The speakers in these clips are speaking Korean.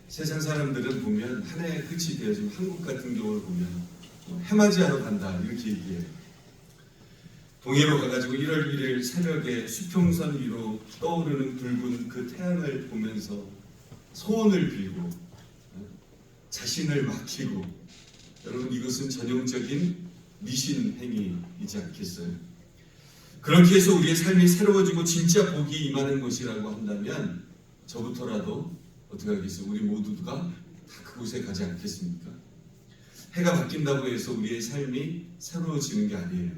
세상 사람들은 보면 한 해의 끝이 되어 지금 한국 같은 경우를 보면 해맞이하러 간다 이렇게 얘기해요. 동해로 가가지고 1월 1일 새벽에 수평선 위로 떠오르는 붉은 그 태양을 보면서 소원을 빌고 자신을 맡기고, 여러분 이것은 전형적인 미신 행위이지 않겠어요? 그렇게 해서 우리의 삶이 새로워지고 진짜 복이 임하는 것이라고 한다면 저부터라도 어떻게 하겠어요? 우리 모두가 다 그곳에 가지 않겠습니까? 해가 바뀐다고 해서 우리의 삶이 새로워지는 게 아니에요.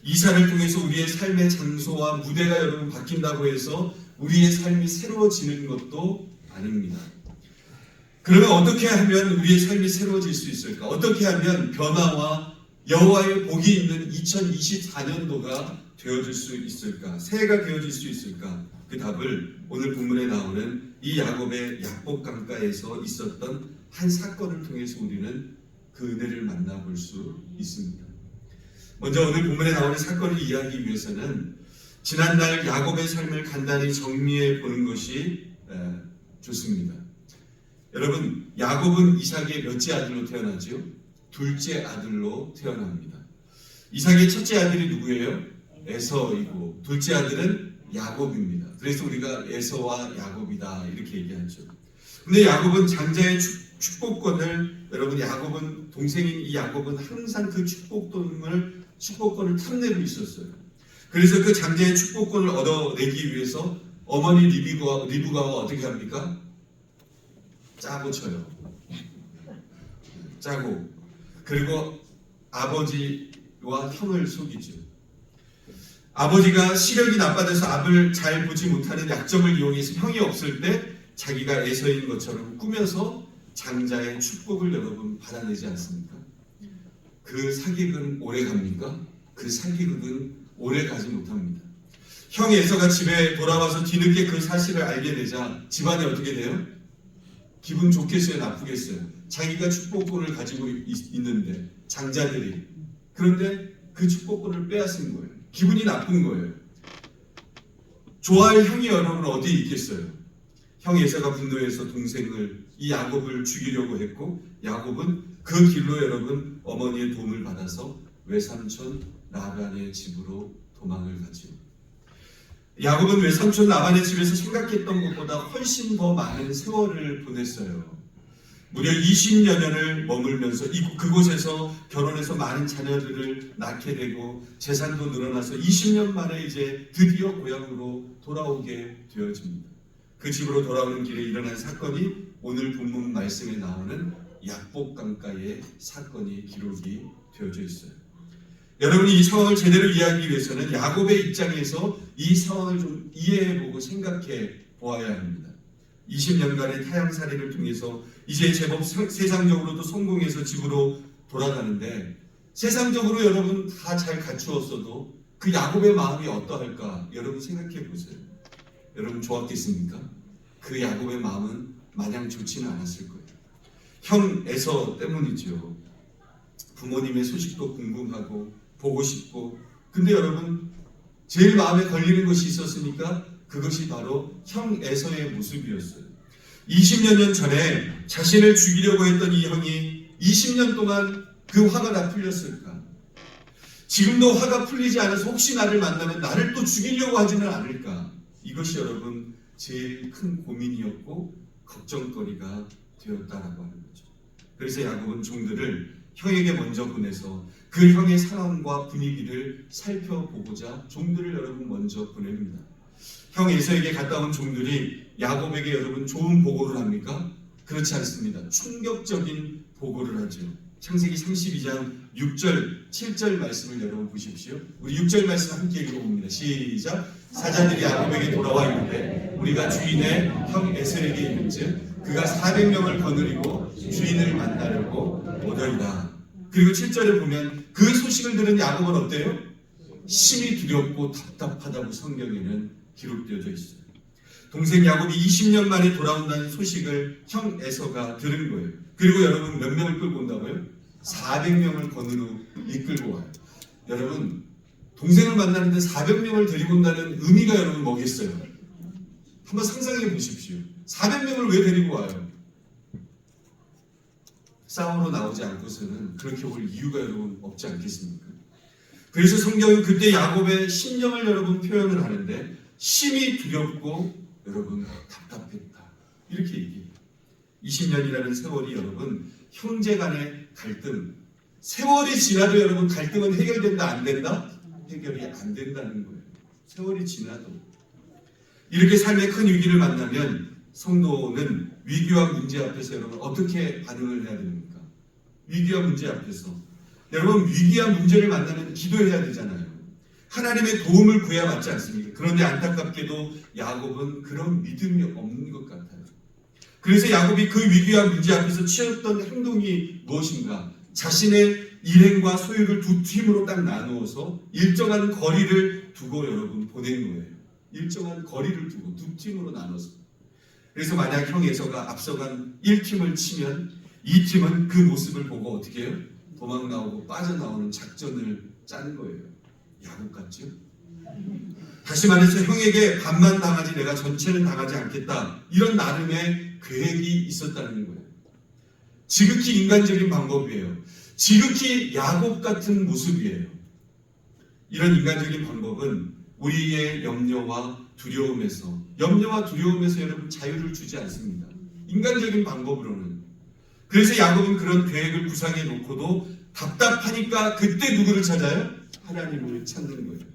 이사를 통해서 우리의 삶의 장소와 무대가 여러분 바뀐다고 해서 우리의 삶이 새로워지는 것도 아닙니다. 그러면 어떻게 하면 우리의 삶이 새로워질 수 있을까? 어떻게 하면 변화와 여호와의 복이 있는 2024년도가 되어질 수 있을까? 새해가 되어질 수 있을까? 그 답을 오늘 본문에 나오는 이 야곱의 약복 강가에서 있었던 한 사건을 통해서 우리는 그 은혜를 만나볼 수 있습니다. 먼저 오늘 본문에 나오는 사건을 이해하기 위해서는 지난날 야곱의 삶을 간단히 정리해 보는 것이 좋습니다. 여러분, 야곱은 이삭의 몇째 아들로 태어나죠? 둘째 아들로 태어납니다. 이삭의 첫째 아들이 누구예요? 에서이고 둘째 아들은 야곱입니다. 그래서 우리가 에서와 야곱이다 이렇게 얘기하죠. 근데 야곱은 장자의 축복권을, 여러분 야곱은 동생인 이 야곱은 항상 그 축복권을 탐내고 있었어요. 그래서 그 장자의 축복권을 얻어내기 위해서 어머니 리브가와 어떻게 합니까? 짜고 쳐요. 짜고, 그리고 아버지와 형을 속이죠. 아버지가 시력이 나빠져서 앞을 잘 보지 못하는 약점을 이용해서 형이 없을 때 자기가 에서인 것처럼 꾸며서 장자의 축복을 여러분 받아내지 않습니까? 그 사기극은 오래 갑니까? 그 사기극은 오래 가지 못합니다. 형 에서가 집에 돌아와서 뒤늦게 그 사실을 알게 되자 집안이 어떻게 돼요? 기분 좋겠어요? 나쁘겠어요? 자기가 축복권을 가지고 있는데 장자들이, 그런데 그 축복권을 빼앗은 거예요. 기분이 나쁜 거예요. 좋아할 형이 여러분 어디에 있겠어요? 형 에서가 분노해서 동생을, 이 야곱을 죽이려고 했고, 야곱은 그 길로 여러분 어머니의 도움을 받아서 외삼촌 라반의 집으로 도망을 가죠. 야곱은 외삼촌 라반의 집에서 생각했던 것보다 훨씬 더 많은 세월을 보냈어요. 무려 20여 년을 머물면서 그곳에서 결혼해서 많은 자녀들을 낳게 되고 재산도 늘어나서 20년 만에 이제 드디어 고향으로 돌아오게 되어집니다. 그 집으로 돌아오는 길에 일어난 사건이 오늘 본문 말씀에 나오는 약복 강가의 사건이 기록이 되어져 있어요. 여러분이 이 상황을 제대로 이해하기 위해서는 야곱의 입장에서 이 상황을 좀 이해해보고 생각해 보아야 합니다. 20년간의 타향살이를 통해서 이제 제법 세상적으로도 성공해서 집으로 돌아가는데, 세상적으로 여러분 다 잘 갖추었어도 그 야곱의 마음이 어떠할까 여러분 생각해 보세요. 여러분 좋았겠습니까? 그 야곱의 마음은 마냥 좋지는 않았을 거예요. 형 에서 때문이죠. 부모님의 소식도 궁금하고 보고 싶고, 근데 여러분 제일 마음에 걸리는 것이 있었으니까 그것이 바로 형 에서의 모습이었어요. 20여 년 전에 자신을 죽이려고 했던 이 형이 20년 동안 그 화가 다 풀렸을까? 지금도 화가 풀리지 않아서 혹시 나를 만나면 나를 또 죽이려고 하지는 않을까? 이것이 여러분 제일 큰 고민이었고 걱정거리가 되었다라고 하는 거죠. 그래서 야곱은 종들을 형에게 먼저 보내서 그 형의 상황과 분위기를 살펴보고자 종들을 여러분 먼저 보냅니다. 형 에서에게 갔다 온 종들이 야곱에게 여러분 좋은 보고를 합니까? 그렇지 않습니다. 충격적인 보고를 하죠. 창세기 32장 6절, 7절 말씀을 여러분 보십시오. 우리 6절 말씀 함께 읽어봅니다. 시작. 사자들이 야곱에게 돌아와 있는데 우리가 주인의 형 에서에게 있는즉 그가 400명을 거느리고 주인을 만나려고 오더이다. 그리고 7절에 보면 그 소식을 들은 야곱은 어때요? 심히 두렵고 답답하다고 성경에는 기록되어져 있어요. 동생 야곱이 20년 만에 돌아온다는 소식을 형 에서가 들은 거예요. 그리고 여러분 몇 명을 끌고 온다고요? 400명을 거느로 이끌고 와요. 여러분 동생을 만나는데 400명을 데리고 온다는 의미가 여러분 뭐겠어요? 한번 상상해 보십시오. 400명을 왜 데리고 와요? 싸우러 나오지 않고서는 그렇게 올 이유가 여러분 없지 않겠습니까? 그래서 성경은 그때 야곱의 심령을 여러분 표현을 하는데 심히 두렵고 여러분 답답했다 이렇게 얘기해요. 20년이라는 세월이 여러분 형제 간의 갈등, 세월이 지나도 여러분 갈등은 해결된다 안 된다? 해결이 안 된다는 거예요. 세월이 지나도. 이렇게 삶의 큰 위기를 만나면 성도는 위기와 문제 앞에서 여러분 어떻게 반응을 해야 됩니까? 위기와 문제 앞에서 여러분 위기와 문제를 만나면 기도해야 되잖아요. 하나님의 도움을 구해야 맞지 않습니까? 그런데 안타깝게도 야곱은 그런 믿음이 없는 것 같아요. 그래서 야곱이 그 위기와 문제 앞에서 취했던 행동이 무엇인가? 자신의 일행과 소유를 두 팀으로 딱 나누어서 일정한 거리를 두고 여러분 보낸 거예요. 일정한 거리를 두고 두 팀으로 나눠서. 그래서 만약 형 에서가 앞서간 1팀을 치면 2팀은 그 모습을 보고 어떻게 해요? 도망 나오고 빠져나오는 작전을 짠 거예요. 야곱 같죠? 다시 말해서 형에게 반만 당하지 내가 전체는 당하지 않겠다. 이런 나름의 계획이 있었다는 거예요. 지극히 인간적인 방법이에요. 지극히 야곱 같은 모습이에요. 이런 인간적인 방법은 우리의 염려와 두려움에서 여러분 자유를 주지 않습니다. 인간적인 방법으로는. 그래서 야곱은 그런 계획을 구상해 놓고도 답답하니까 그때 누구를 찾아요? 하나님을 찾는 거예요.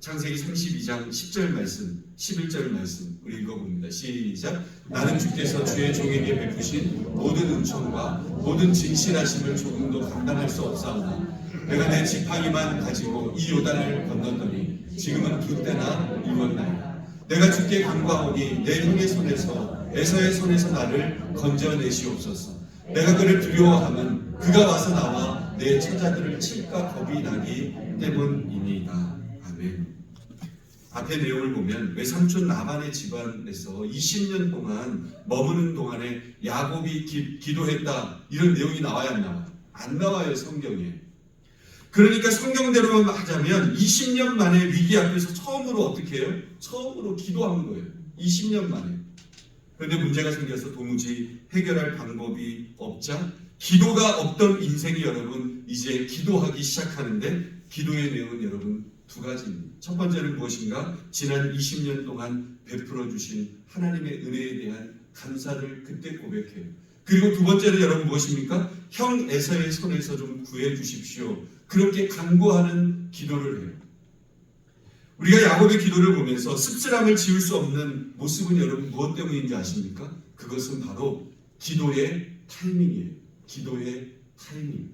창세기 32장 10절 말씀, 11절 말씀 우리 읽어봅니다. 시작. 나는 주께서 주의 종에게 베푸신 모든 은총과 모든 진실하심을 조금도 감당할 수 없사오나 내가 내 지팡이만 가지고 이 요단을 건넜더니 지금은 두 때나 이뤘나이다. 내가 주께 간구하오니 내 형의 손에서 에서의 손에서 나를 건져내시옵소서. 내가 그를 두려워하면 그가 와서 나와 내 처자들을 칠까 겁이 나기 때문이니이다. 아멘. 앞의 내용을 보면 외삼촌 라반의 집안에서 20년 동안 머무는 동안에 야곱이 기도했다 이런 내용이 나와야 안 나와요? 안 나와요 성경에. 그러니까 성경대로 하자면 20년 만에 위기 앞에서 처음으로 어떻게 해요? 처음으로 기도한 거예요. 20년 만에. 그런데 문제가 생겨서 도무지 해결할 방법이 없자 기도가 없던 인생이 여러분 이제 기도하기 시작하는데 기도의 내용은 여러분 두 가지입니다. 첫 번째는 무엇인가? 지난 20년 동안 베풀어 주신 하나님의 은혜에 대한 감사를 그때 고백해요. 그리고 두 번째는 여러분 무엇입니까? 형 에서의 손에서 좀 구해 주십시오. 그렇게 간구하는 기도를 해요. 우리가 야곱의 기도를 보면서 씁쓸함을 지울 수 없는 모습은 여러분 무엇 때문인지 아십니까? 그것은 바로 기도의 타이밍이에요. 기도의 타이밍.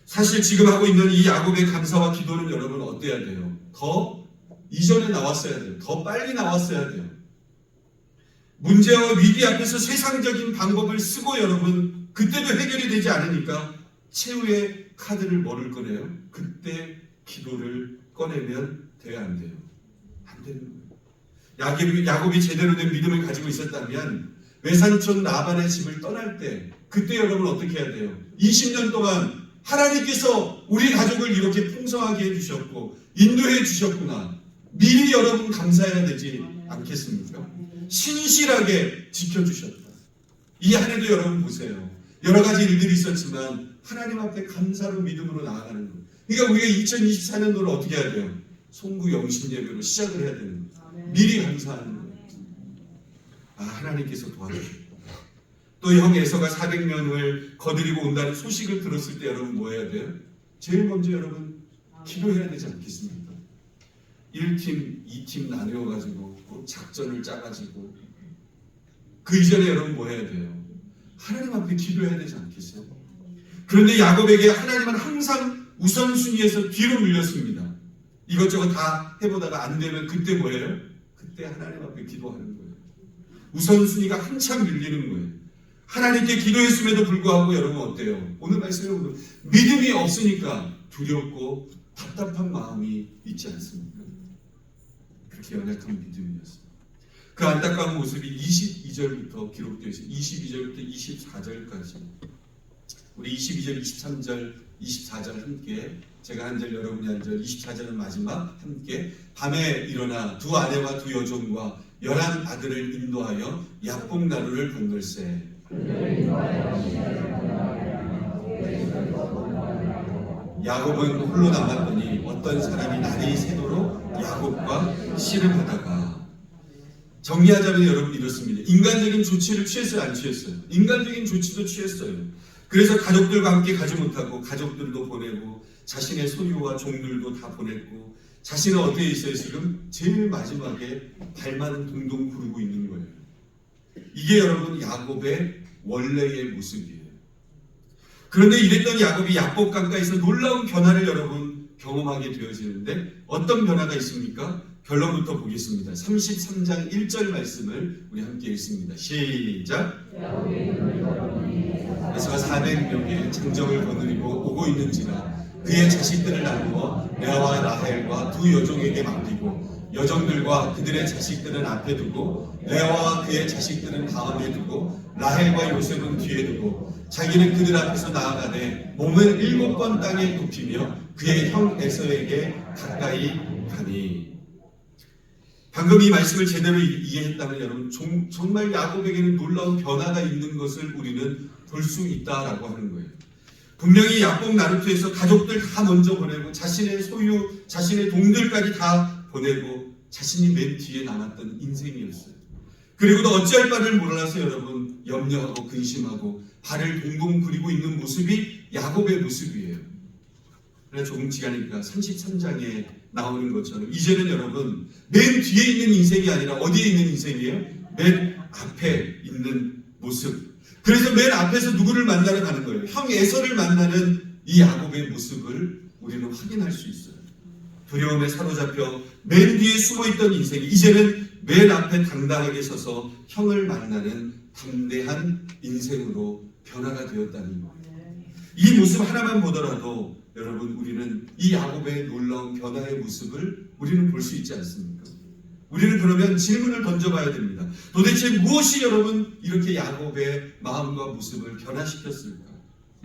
사실 지금 하고 있는 이 야곱의 감사와 기도는 여러분 어때야 돼요? 더 이전에 나왔어야 돼요. 더 빨리 나왔어야 돼요. 문제와 위기 앞에서 세상적인 방법을 쓰고 여러분 그때도 해결이 되지 않으니까 최후의 카드를 뭐를 꺼내요? 그때 기도를 꺼내면 돼야 안 돼요? 안 되는 거예요. 야곱이 제대로 된 믿음을 가지고 있었다면 외삼촌 라반의 집을 떠날 때 그때 여러분 어떻게 해야 돼요? 20년 동안 하나님께서 우리 가족을 이렇게 풍성하게 해주셨고 인도해 주셨구나. 미리 여러분 감사해야 되지 않겠습니까? 신실하게 지켜주셨다. 이 한 해도 여러분 보세요. 여러 가지 일들이 있었지만 하나님 앞에 감사로 믿음으로 나아가는 거예요. 그러니까 우리가 2024년도를 어떻게 해야 돼요? 송구 영신 예배로 시작을 해야 되는 거예요. 미리 감사하는 거예요. 아, 하나님께서 도와주셨다. 또 형 에서가 400명을 거느리고 온다는 소식을 들었을 때 여러분 뭐 해야 돼요? 제일 먼저 여러분 기도해야 되지 않겠습니까? 1팀, 2팀 나누어가지고 작전을 짜가지고 그 이전에 여러분 뭐 해야 돼요? 하나님 앞에 기도해야 되지 않겠어요? 그런데 야곱에게 하나님은 항상 우선순위에서 뒤로 밀렸습니다. 이것저것 다 해보다가 안 되면 그때 뭐예요? 그때 하나님 앞에 기도하는 거예요. 우선순위가 한참 밀리는 거예요. 하나님께 기도했음에도 불구하고 여러분 어때요? 오늘 말씀에 보면 믿음이 없으니까 두렵고 답답한 마음이 있지 않습니까? 그렇게 연약한 믿음이었어요. 그 안타까운 모습이 22절부터 기록되어 있어요. 22절부터 24절까지. 우리 22절, 23절, 24절 함께 제가 한 절 여러분이 한 절 24절은 마지막 함께 밤에 일어나 두 아내와 두 여종과 11 아들을 인도하여 야복 나루를 건널세 야곱은 홀로 남았더니 어떤 사람이 날이 새도록 야곱과 씨름하다가. 정리하자면 여러분 이렇습니다. 인간적인 조치를 취했어요, 안 취했어요? 인간적인 조치도 취했어요. 그래서 가족들과 함께 가지 못하고 가족들도 보내고 자신의 소유와 종들도 다 보냈고 자신은 어디에 있어요? 지금 제일 마지막에 발만 동동 구르고 있는 거예요. 이게 여러분 야곱의 원래의 모습이에요. 그런데 이랬던 야곱이 야복 강가에서 놀라운 변화를 여러분 경험하게 되어지는데 어떤 변화가 있습니까? 결론부터 보겠습니다. 33장 1절 말씀을 우리 함께 읽습니다. 시작. 에서가 400명의 장정을 거느리고 오고 있는지라 그의 자식들을 나누어 레아와 라헬과 두 여종에게 맡기고 여종들과 그들의 자식들은 앞에 두고 레아와 그의 자식들은 다음에 두고 라헬과 요셉은 뒤에 두고 자기는 그들 앞에서 나아가되 몸을 7번 땅에 눕히며 그의 형 에서에게 가까이 가니. 방금 이 말씀을 제대로 이해했다면 여러분 정말 야곱에게는 놀라운 변화가 있는 것을 우리는 볼 수 있다라고 하는 거예요. 분명히 야곱 나루토에서 가족들 다 먼저 보내고 자신의 소유, 자신의 동들까지 다 보내고 자신이 맨 뒤에 남았던 인생이었어요. 그리고도 어찌할 바를 몰라서 여러분 염려하고 근심하고 발을 동동 그리고 있는 모습이 야곱의 모습이에요. 그래서 조금 지나니까 33장에 나오는 것처럼 이제는 여러분 맨 뒤에 있는 인생이 아니라 어디에 있는 인생이에요? 맨 앞에 있는 모습. 그래서 맨 앞에서 누구를 만나러 가는 거예요? 형 에서를 만나는 이 야곱의 모습을 우리는 확인할 수 있어요. 두려움에 사로잡혀 맨 뒤에 숨어있던 인생이 이제는 맨 앞에 당당하게 서서 형을 만나는 담대한 인생으로 변화가 되었다는 거예요. 이 모습 하나만 보더라도 여러분 우리는 이 야곱의 놀라운 변화의 모습을 우리는 볼 수 있지 않습니까? 우리는 그러면 질문을 던져봐야 됩니다. 도대체 무엇이 여러분 이렇게 야곱의 마음과 모습을 변화시켰을까?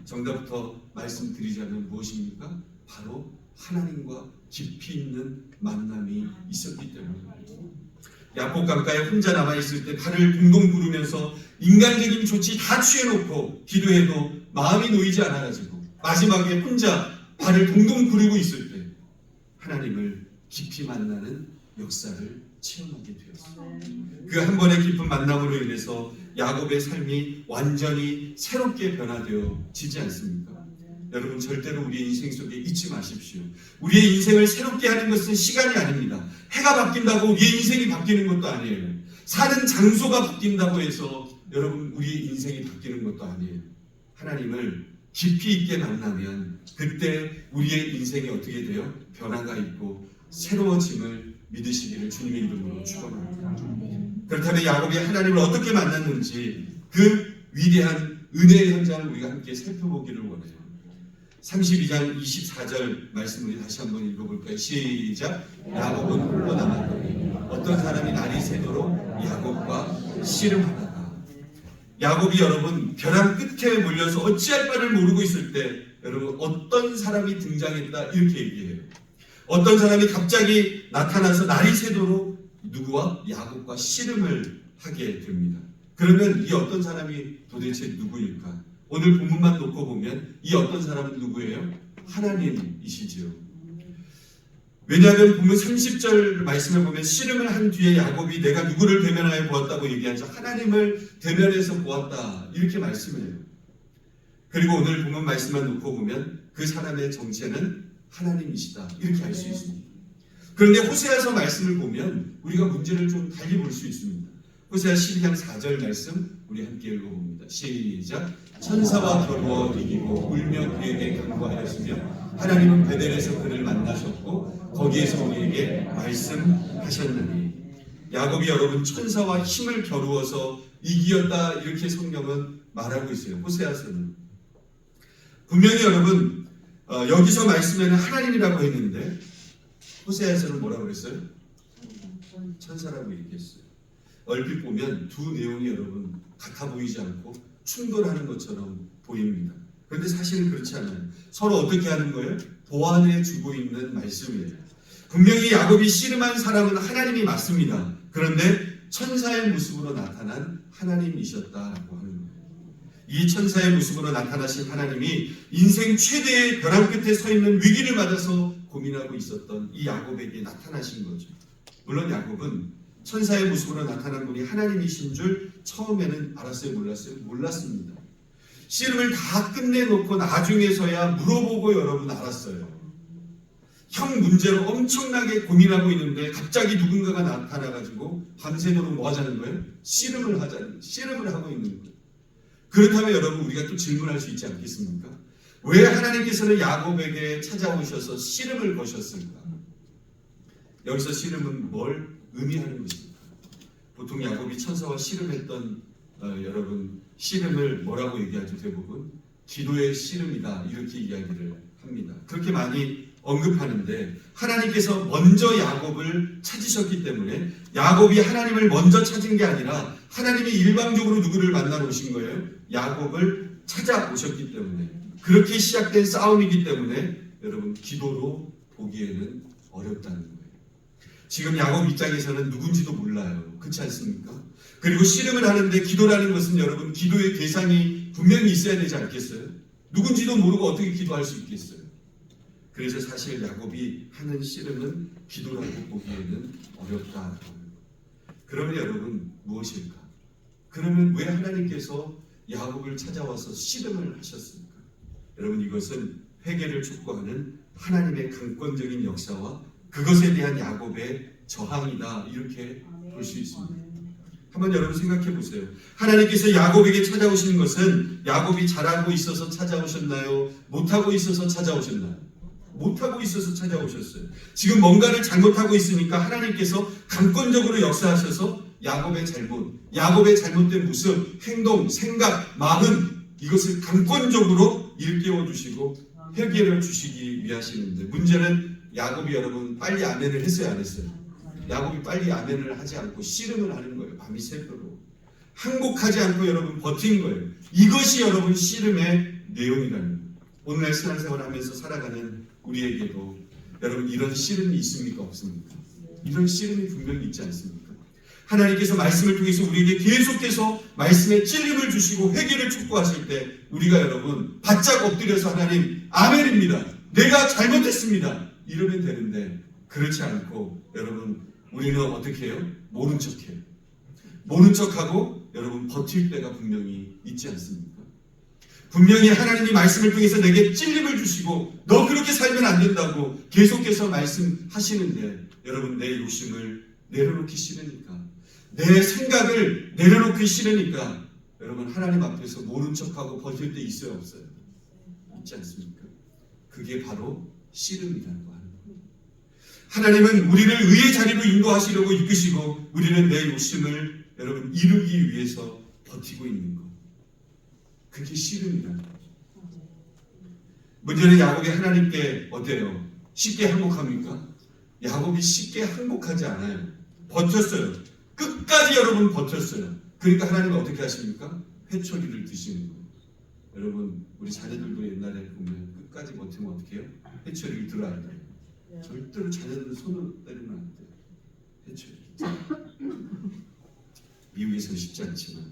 정답부터 말씀드리자면 무엇입니까? 바로 하나님과 깊이 있는 만남이 있었기 때문입니다. 야곱 강가에 혼자 남아있을 때 발을 동동 구르면서 인간적인 조치 다 취해놓고 기도해도 마음이 놓이지 않아가지고 마지막에 혼자 발을 동동 구르고 있을 때 하나님을 깊이 만나는 역사를 체험하게 되었어요. 그 한 번의 깊은 만남으로 인해서 야곱의 삶이 완전히 새롭게 변화되어지지 않습니까? 여러분 절대로 우리의 인생 속에 잊지 마십시오. 우리의 인생을 새롭게 하는 것은 시간이 아닙니다. 해가 바뀐다고 우리의 인생이 바뀌는 것도 아니에요. 사는 장소가 바뀐다고 해서 여러분 우리의 인생이 바뀌는 것도 아니에요. 하나님을 깊이 있게 만나면 그때 우리의 인생이 어떻게 돼요? 변화가 있고 새로워짐을 믿으시기를 주님의 이름으로 축원합니다. 그렇다면 야곱이 하나님을 어떻게 만났는지 그 위대한 은혜의 현장을 우리가 함께 살펴보기를 원해요. 32장 24절 말씀을 다시 한번 읽어볼까요? 시작. 야곱은 홀로 남았더니 어떤 사람이 날이 새도록 야곱과 씨름하다가. 야곱이 여러분 벼랑 끝에 몰려서 어찌할 바를 모르고 있을 때 여러분 어떤 사람이 등장했다 이렇게 얘기해요. 어떤 사람이 갑자기 나타나서 날이 새도록 누구와 야곱과 씨름을 하게 됩니다. 그러면 이 어떤 사람이 도대체 누구일까? 오늘 본문만 놓고 보면 이 어떤 사람은 누구예요? 하나님이시지요. 왜냐하면 본문 30절 말씀을 보면 씨름을 한 뒤에 야곱이 내가 누구를 대면하여 보았다고 얘기하죠. 하나님을 대면해서 보았다 이렇게 말씀해요. 그리고 오늘 본문 말씀만 놓고 보면 그 사람의 정체는 하나님이시다 이렇게 알 수 있습니다. 그런데 호세아서 말씀을 보면 우리가 문제를 좀 달리 볼 수 있습니다. 호세아 12장 4절 말씀 우리 함께 읽어봅니다. 시작. 천사와 겨루어 이기고 울며 그에게 간구하였으며 하나님은 베델에서 그를 만나셨고 거기에서 우리에게 말씀하셨느니. 야곱이 여러분 천사와 힘을 겨루어서 이기었다 이렇게 성경은 말하고 있어요. 호세아서는 분명히 여러분 여기서 말씀에는 하나님이라고 했는데 호세아서는 뭐라고 그랬어요? 천사라고 얘기했어요. 얼핏 보면 두 내용이 여러분 같아 보이지 않고 충돌하는 것처럼 보입니다. 그런데 사실은 그렇지 않아요. 서로 어떻게 하는 거예요? 보완해 주고 있는 말씀이에요. 분명히 야곱이 씨름한 사람은 하나님이 맞습니다. 그런데 천사의 모습으로 나타난 하나님이셨다라고 하는 거예요. 이 천사의 모습으로 나타나신 하나님이 인생 최대의 벼랑 끝에 서 있는 위기를 맞아서 고민하고 있었던 이 야곱에게 나타나신 거죠. 물론 야곱은 천사의 모습으로 나타난 분이 하나님이신 줄 처음에는 알았어요? 몰랐어요? 몰랐습니다. 씨름을 다 끝내놓고 나중에서야 물어보고 여러분 알았어요. 형 문제로 엄청나게 고민하고 있는데 갑자기 누군가가 나타나가지고 밤새도록 뭐 하자는 거예요? 씨름을 하고 있는 거예요. 그렇다면 여러분 우리가 또 질문할 수 있지 않겠습니까? 왜 하나님께서는 야곱에게 찾아오셔서 씨름을 거셨을까? 여기서 씨름은 뭘 의미하는 것입니까? 보통 야곱이 천사와 씨름했던 여러분 씨름을 뭐라고 얘기하죠? 대부분 기도의 씨름이다 이렇게 이야기를 합니다. 그렇게 많이 언급하는데 하나님께서 먼저 야곱을 찾으셨기 때문에 야곱이 하나님을 먼저 찾은 게 아니라 하나님이 일방적으로 누구를 만나러 오신 거예요? 야곱을 찾아오셨기 때문에 그렇게 시작된 싸움이기 때문에 여러분 기도로 보기에는 어렵다는 거예요. 지금 야곱 입장에서는 누군지도 몰라요. 그렇지 않습니까? 그리고 씨름을 하는데 기도라는 것은 여러분 기도의 대상이 분명히 있어야 되지 않겠어요? 누군지도 모르고 어떻게 기도할 수 있겠어요? 그래서 사실 야곱이 하는 씨름은 기도라고 보기에는 어렵다. 그러면 여러분 무엇일까? 그러면 왜 하나님께서 야곱을 찾아와서 씨름을 하셨습니까? 여러분 이것은 회개를 촉구하는 하나님의 강권적인 역사와 그것에 대한 야곱의 저항이다 이렇게 볼 수 있습니다. 한번 여러분 생각해 보세요. 하나님께서 야곱에게 찾아오시는 것은 야곱이 잘하고 있어서 찾아오셨나요? 못하고 있어서 찾아오셨나요? 못하고 있어서 찾아오셨어요. 지금 뭔가를 잘못하고 있으니까 하나님께서 강권적으로 역사하셔서 야곱의 잘못된 모습, 행동, 생각, 마음 이것을 강권적으로 일깨워 주시고 회개를 주시기 위하시는데 문제는 야곱이 여러분 빨리 아멘을 했어요? 안 했어요? 야곱이 빨리 아멘을 하지 않고 씨름을 하는 거예요. 밤이 새도록 항복하지 않고 여러분 버틴 거예요. 이것이 여러분 씨름의 내용이라는 거예요. 오늘날 신앙생활을 하면서 살아가는 우리에게도 여러분 이런 씨름이 있습니까? 없습니까? 이런 씨름이 분명히 있지 않습니까? 하나님께서 말씀을 통해서 우리에게 계속해서 말씀에 찔림을 주시고 회개를 촉구하실 때 우리가 여러분 바짝 엎드려서 하나님 아멘입니다. 내가 잘못했습니다. 이러면 되는데 그렇지 않고 여러분 우리는 어떻게 해요? 모른 척해요. 모른 척하고 여러분 버틸 때가 분명히 있지 않습니까? 분명히 하나님이 말씀을 통해서 내게 찔림을 주시고 너 그렇게 살면 안 된다고 계속해서 말씀하시는데 여러분 내 욕심을 내려놓기 싫으니까 내 생각을 내려놓기 싫으니까 여러분 하나님 앞에서 모른 척하고 버틸 때 있어요 없어요? 있지 않습니까? 그게 바로 씨름이라는 거. 하나님은 우리를 의의 자리로 인도하시려고 이끄시고 우리는 내 욕심을 여러분 이루기 위해서 버티고 있는 것. 그게 씨름이라는 거죠. 문제는 야곱이 하나님께 어때요? 쉽게 항복합니까? 야곱이 쉽게 항복하지 않아요. 버텼어요. 끝까지 여러분 버텼어요. 그러니까 하나님은 어떻게 하십니까? 회초리를 드시는 거예요. 여러분 우리 자녀들도 옛날에 보면 끝까지 버티면 어떻게 해요? 회초리를 들어야 돼요. 절대로 자녀들은 손으로 때리면 안 돼요. 회초리. 미국에서는 쉽지 않지만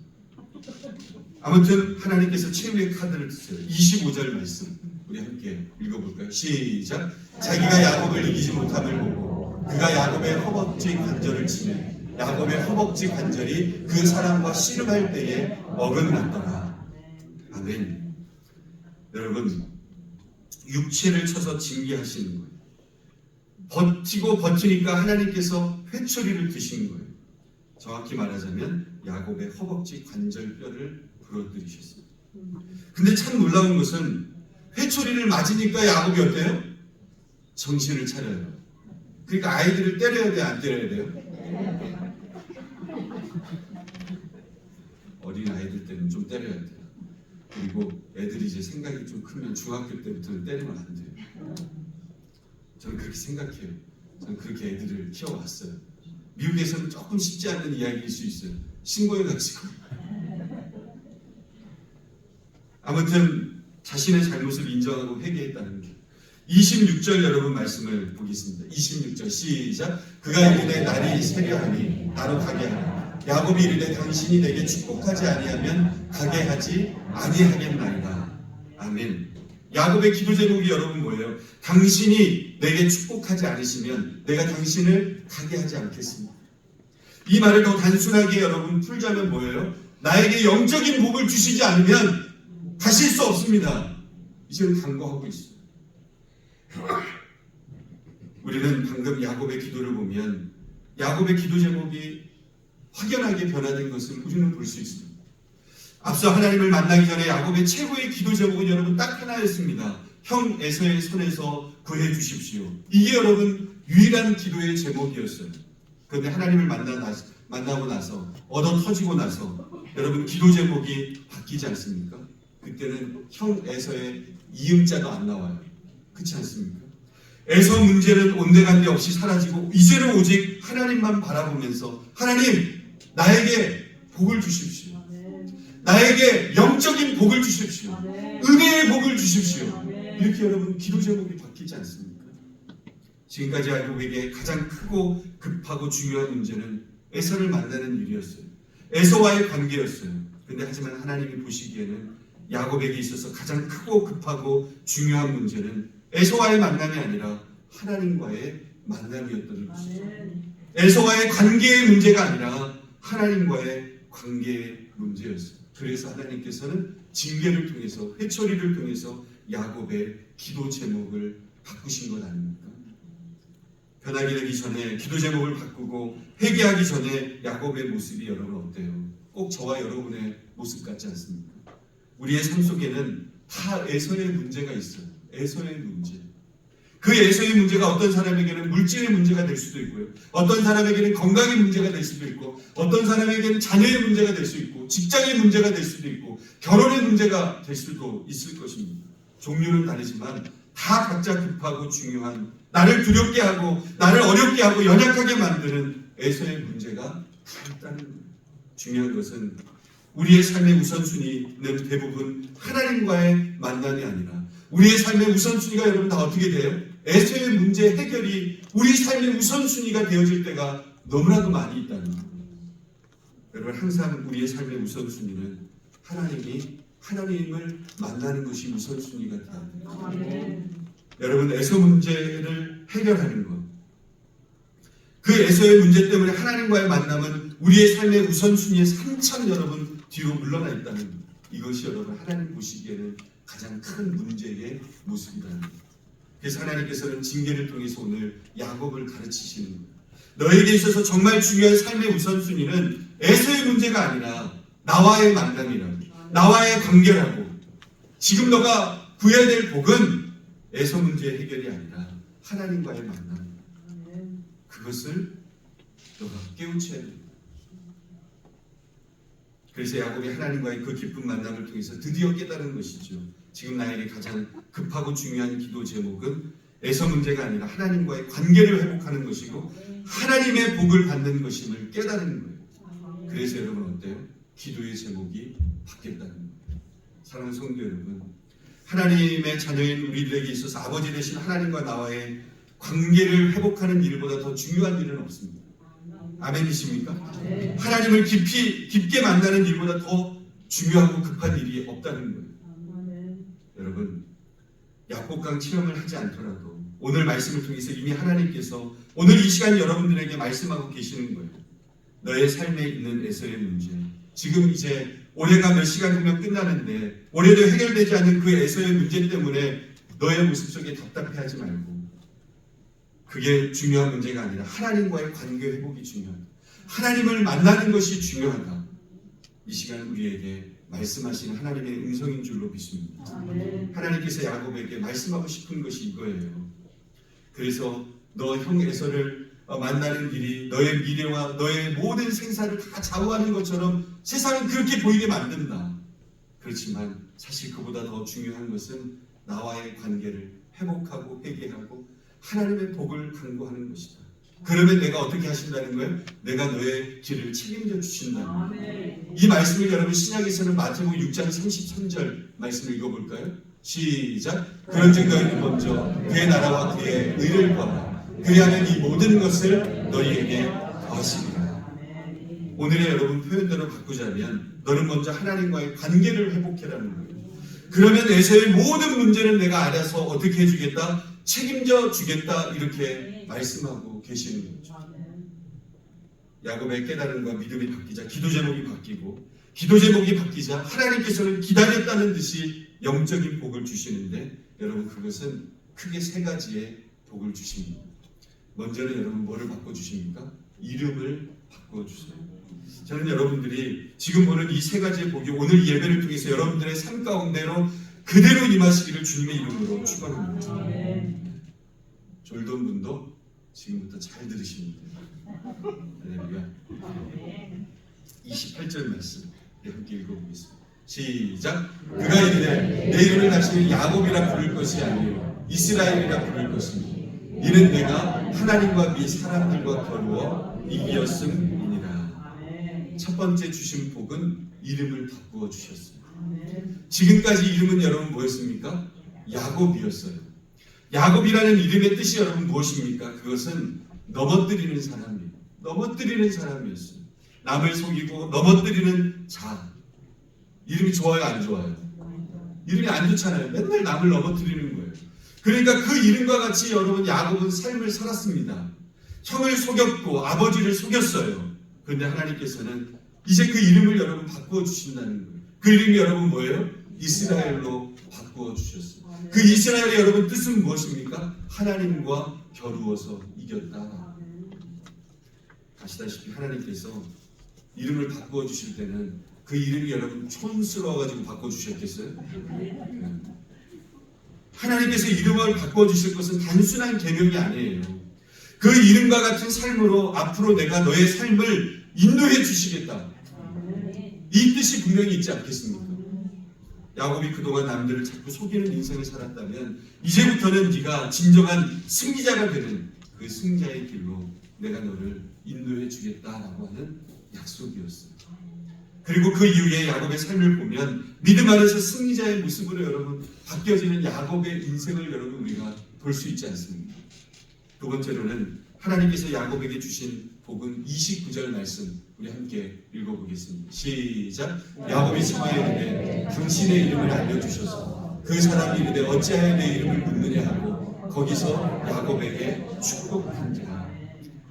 아무튼 하나님께서 최후의 카드를 드세요. 25절 말씀 우리 함께 읽어볼까요? 시작. 자기가 야곱을 이기지 못함을 보고 그가 야곱의 허벅지 관절을 치매 야곱의 허벅지 관절이 그 사람과 씨름할 때에 어긋났더라. 아멘. 여러분 육체를 쳐서 징계하시는 거예요. 버티고 버티니까 하나님께서 회초리를 드신 거예요. 정확히 말하자면 야곱의 허벅지 관절뼈를 부러뜨리셨어요. 근데 참 놀라운 것은 회초리를 맞으니까 야곱이 어때요? 정신을 차려요. 그러니까 아이들을 때려야 돼요? 안 때려야 돼요? 어린 아이들 때는 좀 때려야 돼요. 그리고 애들이 이제 생각이 좀 크면 중학교 때부터는 때리면 안 돼요. 저는 그렇게 생각해요. 저는 그렇게 애들을 키워왔어요. 미국에서는 조금 쉽지 않은 이야기일 수 있어요. 신고해가지고. 아무튼 자신의 잘못을 인정하고 회개했다는 게 26절 여러분 말씀을 보겠습니다. 26절 시작. 그가 이르되 날이 새려하니 나로 가게 하라. 야곱이 이르되 당신이 내게 축복하지 아니하면 가게 하지 아니하겠나이다. 아멘. 야곱의 기도 제목이 여러분 뭐예요? 당신이 내게 축복하지 않으시면 내가 당신을 가게 하지 않겠습니다. 이 말을 더 단순하게 여러분 풀자면 뭐예요? 나에게 영적인 복을 주시지 않으면 가실 수 없습니다. 이제는 간구하고 있어요. 우리는 방금 야곱의 기도를 보면 야곱의 기도 제목이 확연하게 변화된 것을 우리는 볼 수 있습니다. 앞서 하나님을 만나기 전에 야곱의 최고의 기도 제목은 여러분 딱 하나였습니다. 형 에서의 손에서 구해 주십시오. 이게 여러분 유일한 기도의 제목이었어요. 그런데 하나님을 만나고 나서 얻어 터지고 나서 여러분 기도 제목이 바뀌지 않습니까? 그때는 형 에서의 이음자도 안 나와요. 그렇지 않습니까? 에서 문제는 온데간데 없이 사라지고 이제는 오직 하나님만 바라보면서 하나님 나에게 복을 주십시오. 나에게 영적인 복을 주십시오. 은혜의 복을 주십시오. 이렇게 여러분 기도 제목이 바뀌지 않습니까? 지금까지 야곱에게 가장 크고 급하고 중요한 문제는 에서를 만나는 일이었어요. 에서와의 관계였어요. 그런데 하지만 하나님이 보시기에는 야곱에게 있어서 가장 크고 급하고 중요한 문제는 에서와의 만남이 아니라 하나님과의 만남이었던 것이죠. 에서와의 관계의 문제가 아니라 하나님과의 관계의 문제였어요. 그래서 하나님께서는 징계를 통해서 회초리를 통해서 야곱의 기도 제목을 바꾸신 것 아닙니까? 변하게 되기 전에 기도 제목을 바꾸고 회개하기 전에 야곱의 모습이 여러분 어때요? 꼭 저와 여러분의 모습 같지 않습니까? 우리의 삶 속에는 다 에서의 문제가 있어요. 에서의 문제. 그 에서의 문제가 어떤 사람에게는 물질의 문제가 될 수도 있고요. 어떤 사람에게는 건강의 문제가 될 수도 있고, 어떤 사람에게는 자녀의 문제가 될 수 있고, 직장의 문제가 될 수도 있고, 결혼의 문제가 될 수도 있을 것입니다. 종류는 다르지만 다 각자 급하고 중요한, 나를 두렵게 하고 나를 어렵게 하고 연약하게 만드는 에서의 문제가 다 있다는 거예요. 중요한 것은 우리의 삶의 우선순위는 대부분 하나님과의 만남이 아니라 우리의 삶의 우선순위가 여러분 다 어떻게 돼요? 에서의 문제 해결이 우리 삶의 우선순위가 되어질 때가 너무나도 많이 있다는 거예요. 여러분 항상 우리의 삶의 우선순위는 하나님을 만나는 것이 우선순위가 되어야 돼요. 여러분 에서 문제를 해결하는 것, 그 에서의 문제 때문에 하나님과의 만남은 우리의 삶의 우선순위에서 한참 여러분 뒤로 물러나 있다는 것. 이것이 여러분 하나님 보시기에는 가장 큰 문제의 모습이라는 것. 그래서 하나님께서는 징계를 통해서 오늘 야곱을 가르치시는 거예요. 너에게 있어서 정말 중요한 삶의 우선순위는 에서의 문제가 아니라 나와의 만남이라고, 나와의 관계라고. 지금 너가 구해야 될 복은 에서 문제의 해결이 아니라 하나님과의 만남. 그것을 너가 깨우쳐야 됩니다. 그래서 야곱이 하나님과의 그 깊은 만남을 통해서 드디어 깨달은 것이죠. 지금 나에게 가장 급하고 중요한 기도 제목은 에서 문제가 아니라 하나님과의 관계를 회복하는 것이고 하나님의 복을 받는 것임을 깨달은 거예요. 그래서 여러분 어때요? 기도의 제목이 바뀌었다는 거예요. 사랑하는 성도 여러분, 하나님의 자녀인 우리들에게 있어서 아버지 되신 하나님과 나와의 관계를 회복하는 일보다 더 중요한 일은 없습니다. 아멘이십니까? 하나님을 깊게 만나는 일보다 더 중요하고 급한 일이 없다는 거예요. 여러분, 약복강 체험을 하지 않더라도 오늘 말씀을 통해서 이미 하나님께서 오늘 이 시간 여러분들에게 말씀하고 계시는 거예요. 너의 삶에 있는 에서의 문제, 지금 이제 올해가 몇 시간 후면 끝나는데 올해도 해결되지 않는 그 에서의 문제 때문에 너의 모습 속에 답답해하지 말고, 그게 중요한 문제가 아니라 하나님과의 관계 회복이 중요하다. 하나님을 만나는 것이 중요하다. 이 시간 우리에게 말씀하시는 하나님의 음성인 줄로 믿습니다. 하나님께서 야곱에게 말씀하고 싶은 것이 이거예요. 그래서 너 형 에서를 만나는 일이 너의 미래와 너의 모든 생사를 다 좌우하는 것처럼 세상은 그렇게 보이게 만든다. 그렇지만 사실 그보다 더 중요한 것은 나와의 관계를 회복하고 회개하고 하나님의 복을 간구하는 것이다. 그러면 내가 어떻게 하신다는 거예요? 내가 너의 길을 책임져 주신다는 거예요. 이 말씀을 여러분 신약에서는 마태복음 6장 33절 말씀을 읽어볼까요? 시작. 그런즉 너희는 먼저 그의 나라와 그의 의를 구하라. 그리하면 이 모든 것을 너희에게 더하시리라. 오늘의 여러분 표현대로 바꾸자면 너는 먼저 하나님과의 관계를 회복해라는 거예요. 그러면 에서의 모든 문제는 내가 알아서 어떻게 해주겠다, 책임져 주겠다 이렇게 말씀하고 계시는 거죠. 야곱의 깨달음과 믿음이 바뀌자 기도 제목이 바뀌고, 기도 제목이 바뀌자 하나님께서는 기다렸다는 듯이 영적인 복을 주시는데, 여러분 그것은 크게 세 가지의 복을 주십니다. 먼저는 여러분 뭐를 바꿔주십니까? 이름을 바꿔주세요. 저는 여러분들이 지금 보는 이 세 가지의 복이 오늘 예배를 통해서 여러분들의 삶 가운데로 그대로 임하시기를 주님의 이름으로 축원합니다. 졸던 분도 지금부터 잘 들으십니다. 할렐루야. 28절 말씀 함께 읽어보겠습니다. 시작. 그가 이르되 내 이름을 다시는 야곱이라 부를 것이 아니요 이스라엘이라 부를 것이니 이는 내가 하나님과 및 사람들과 겨루어 이기었음이니라. 첫 번째 주신 복은 이름을 바꾸어 주셨어요. 지금까지 이름은 여러분 뭐였습니까? 야곱이었어요. 야곱이라는 이름의 뜻이 여러분 무엇입니까? 그것은 넘어뜨리는 사람이에요. 넘어뜨리는 사람이었어요. 남을 속이고 넘어뜨리는 자. 이름이 좋아요, 안 좋아요? 이름이 안 좋잖아요. 맨날 남을 넘어뜨리는 거예요. 그러니까 그 이름과 같이 여러분 야곱은 삶을 살았습니다. 형을 속였고 아버지를 속였어요. 그런데 하나님께서는 이제 그 이름을 여러분 바꾸어 주신다는 거예요. 그 이름이 여러분 뭐예요? 이스라엘로 바꾸어 주셨어요. 그 이스라엘의 여러분 뜻은 무엇입니까? 하나님과 겨루어서 이겼다. 아시다시피 하나님께서 이름을 바꾸어 주실 때는 그 이름이 여러분 촌스러워가지고 바꿔주셨겠어요? 하나님께서 이름을 바꿔주실 것은 단순한 계명이 아니에요. 그 이름과 같은 삶으로 앞으로 내가 너의 삶을 인도해 주시겠다. 이 뜻이 분명히 있지 않겠습니까? 야곱이 그동안 남들을 자꾸 속이는 인생을 살았다면 이제부터는 네가 진정한 승리자가 되는 그 승자의 길로 내가 너를 인도해 주겠다라고 하는 약속이었어요. 그리고 그 이후에 야곱의 삶을 보면 믿음 안에서 승리자의 모습으로 여러분 바뀌어지는 야곱의 인생을 여러분 우리가 볼 수 있지 않습니까? 두 번째로는 하나님께서 야곱에게 주신 복은 29절 말씀 우리 함께 읽어보겠습니다. 시작. 야곱이 청하여 이르되 당신의 이름을 알려주셔서 그 사람이 이르되 어찌하여 내 이름을 묻느냐 하고 거기서 야곱에게 축복한지라.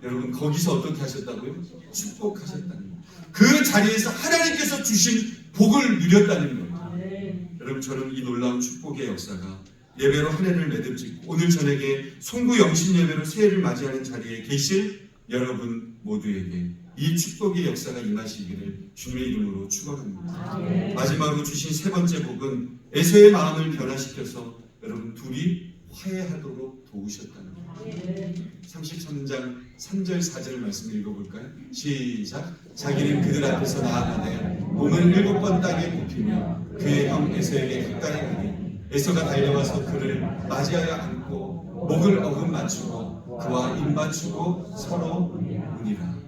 여러분 거기서 어떻게 하셨다고요? 축복하셨다는 거예요. 그 자리에서 하나님께서 주신 복을 누렸다는 거예요. 여러분 저는 이 놀라운 축복의 역사가 예배로 한 해를 매듭짓고 오늘 저녁에 송구 영신 예배로 새해를 맞이하는 자리에 계실 여러분 모두에게 이 축복의 역사가 임하시기를 주님의 이름으로 축원합니다. 마지막으로 주신 세 번째 복은 에서의 마음을 변화시켜서 여러분 둘이 화해하도록 도우셨다는 거예요. 33장 3절 4절 말씀 읽어볼까요? 시작. 자기는 그들 앞에서 나아가되 몸을 7번 땅에 굽히며 그의 형 에서에게 가까이 가니 에서가 달려와서 그를 맞이하여 안고 목을 어금 맞추고 그와 입 맞추고 서로 우니라.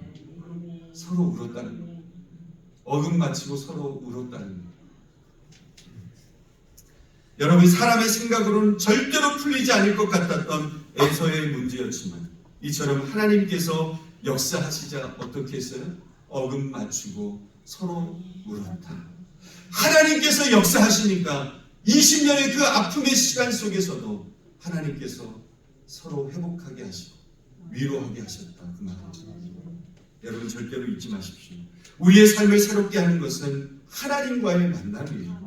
서로 울었다는 거예요. 어금 맞추고 서로 울었다는 거예요. 여러분 사람의 생각으로는 절대로 풀리지 않을 것 같았던 에서의 문제였지만 이처럼 하나님께서 역사하시자 어떻게 했어요? 어금 맞추고 서로 울었다. 하나님께서 역사하시니까 20년의 그 아픔의 시간 속에서도 하나님께서 서로 회복하게 하시고 위로하게 하셨다. 그 말이죠. 여러분 절대로 잊지 마십시오. 우리의 삶을 새롭게 하는 것은 하나님과의 만남이에요.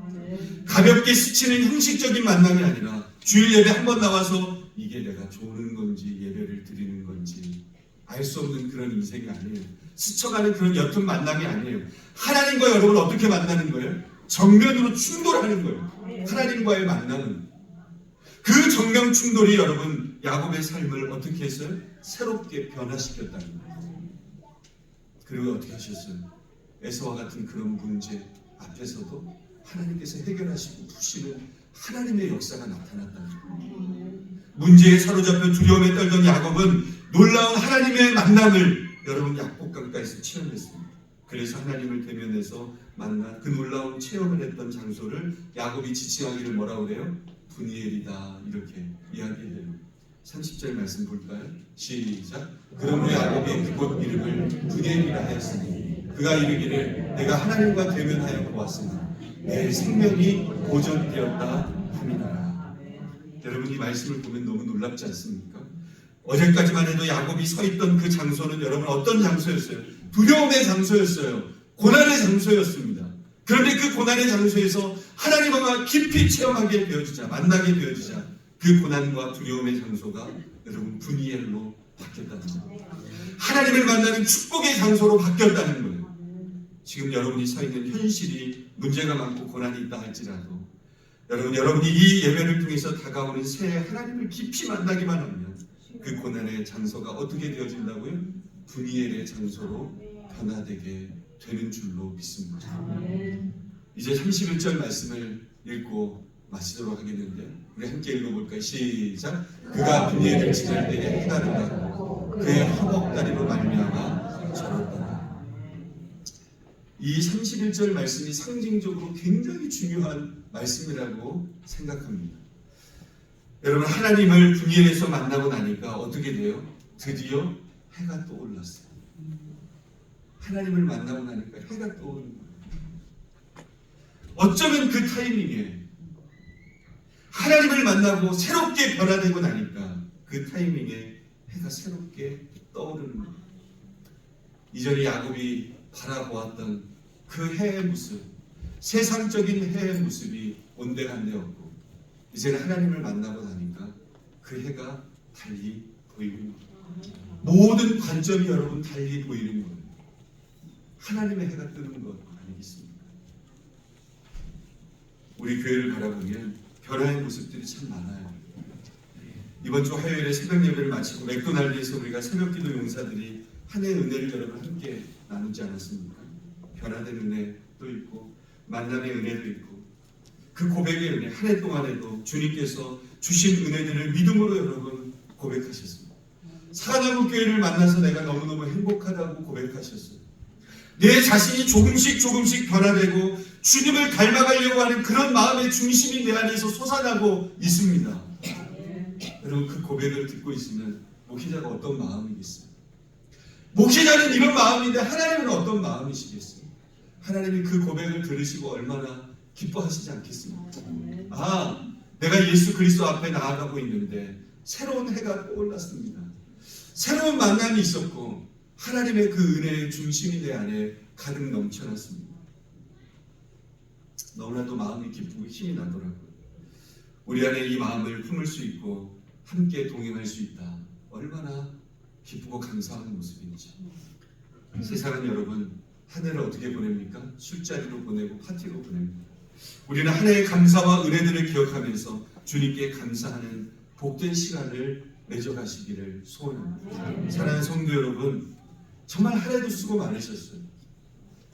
가볍게 스치는 형식적인 만남이 아니라 주일 예배 한 번 나와서 이게 내가 조는 건지 예배를 드리는 건지 알 수 없는 그런 인생이 아니에요. 스쳐가는 그런 옅은 만남이 아니에요. 하나님과 여러분 어떻게 만나는 거예요? 정면으로 충돌하는 거예요. 하나님과의 만남은 그 정면 충돌이 여러분 야곱의 삶을 어떻게 했어요? 새롭게 변화시켰다는 거예요. 그리고 어떻게 하셨어요? 에서와 같은 그런 문제 앞에서도 하나님께서 해결하시고 푸시는 하나님의 역사가 나타났다는 거예요. 문제에 사로잡혀 두려움에 떨던 야곱은 놀라운 하나님의 만남을 여러분 약복강가에서 체험했습니다. 그래서 하나님을 대면해서 만난 그 놀라운 체험을 했던 장소를 야곱이 지칭하기를 뭐라고 그래요? 분이엘이다 이렇게 이야기해요. 30절 말씀 볼까요? 시작. 그러므로 야곱이 그곳 이름을 분이엘이라 하였으니 그가 이르기를 내가 하나님과 대면하여 보았으니 내 생명이 보존되었다 함이니라. 여러분, 이 말씀을 보면 너무 놀랍지 않습니까? 어제까지만 해도 야곱이 서 있던 그 장소는 여러분 어떤 장소였어요? 두려움의 장소였어요. 고난의 장소였습니다. 그런데 그 고난의 장소에서 하나님과 깊이 체험하게 되어지자, 만나게 되어지자, 그 고난과 두려움의 장소가 여러분 분이엘로 바뀌었다는 거예요. 하나님을 만나는 축복의 장소로 바뀌었다는 거예요. 지금 여러분이 서 있는 현실이 문제가 많고 고난이 있다 할지라도 여러분이 이 예배를 통해서 다가오는 새해 하나님을 깊이 만나기만 하면 그 고난의 장소가 어떻게 되어진다고요? 분이엘의 장소로 변화되게 되는 줄로 믿습니다. 이제 31절 말씀을 읽고 마치도록 하겠는데 우리 함께 읽어볼까요? 시작. 그가 분이엘을 지날 때에 해가 돋았고 그의 화목다리로 말미암아 절었더라. 이 31절 말씀이 상징적으로 굉장히 중요한 말씀이라고 생각합니다. 여러분, 하나님을 분이엘에서 만나고 나니까 어떻게 돼요? 드디어 해가 떠올랐어요. 하나님을 만나고 나니까 해가 떠오르는 거예요. 어쩌면 그 타이밍에 하나님을 만나고 새롭게 변화되고 나니까 그 타이밍에 해가 새롭게 떠오르는 거예요. 이전에 야곱이 바라보았던 그 해의 모습, 세상적인 해의 모습이 온데간데없고 이제는 하나님을 만나고 나니까 그 해가 달리 보이는 거예요. 모든 관점이 여러분 달리 보이는 거예요. 하나님의 해가 뜨는 것 아니겠습니까? 우리 교회를 바라보면 변화의 모습들이 참 많아요. 이번 주 화요일에 새벽 예배를 마치고 맥도날드에서 우리가 새벽기도 용사들이 한 해의 은혜를 여러분 함께 나누지 않았습니까? 변화된 은혜도 있고 만남의 은혜도 있고 그 고백의 은혜, 한 해 동안에도 주님께서 주신 은혜들을 믿음으로 여러분 고백하셨습니다. 사랑하는 교회를 만나서 내가 너무너무 행복하다고 고백하셨어요. 내 자신이 조금씩 변화되고 주님을 닮아가려고 하는 그런 마음의 중심이 내 안에서 솟아나고 있습니다. 여러분, 그 고백을 듣고 있으면 목회자가 어떤 마음이겠어요? 목회자는 이런 마음인데 하나님은 어떤 마음이시겠어요? 하나님이 그 고백을 들으시고 얼마나 기뻐하시지 않겠습니까? 아, 내가 예수 그리스도 앞에 나아가고 있는데 새로운 해가 떠올랐습니다. 새로운 만남이 있었고 하나님의 그 은혜의 중심이 내 안에 가득 넘쳐났습니다. 너무나도 마음이 기쁘고 힘이 나더라고요. 우리 안에 이 마음을 품을 수 있고 함께 동행할 수 있다. 얼마나 기쁘고 감사한 모습인지. 세상은 여러분 한 해를 어떻게 보냅니까? 술자리로 보내고 파티로 보냅니다. 우리는 한 해의 감사와 은혜들을 기억하면서 주님께 감사하는 복된 시간을 맺어가시기를 소원합니다. 사랑하는 성도 여러분, 정말 한 해도 수고 많으셨어요.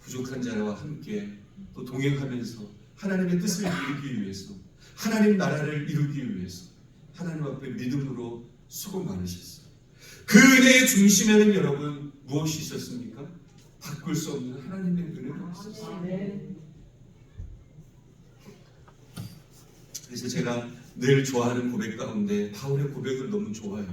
부족한 자와 함께 또 동행하면서 하나님의 뜻을 이루기 위해서, 하나님 나라를 이루기 위해서 하나님 앞에 믿음으로 수고 많으셨어요. 그 은혜의 중심에는 여러분 무엇이 있었습니까? 바꿀 수 없는 하나님의 은혜가 있었어요. 그래서 제가 늘 좋아하는 고백 가운데 바울의 고백을 너무 좋아해요.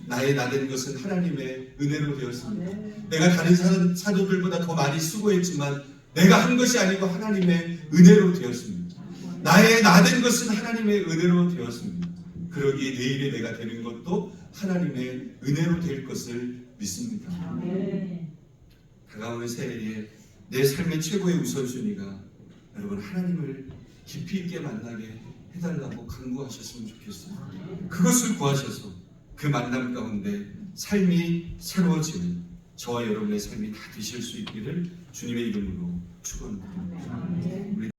나의 나된 것은 하나님의 은혜로 되었습니다. 내가 다른 사도들보다 더 많이 수고했지만 내가 한 것이 아니고 하나님의 은혜로 되었습니다. 나의 나된 것은 하나님의 은혜로 되었습니다. 그러기에 내일의 내가 되는 것도 하나님의 은혜로 될 것을 믿습니다. 다가오는 새해에 내 삶의 최고의 우선순위가 여러분 하나님을 깊이 있게 만나게 해달라고 간구하셨으면 좋겠어요. 그것을 구하셔서 그 만남 가운데 삶이 새로워지는 저와 여러분의 삶이 다 되실 수 있기를 주님의 이름으로 축원합니다.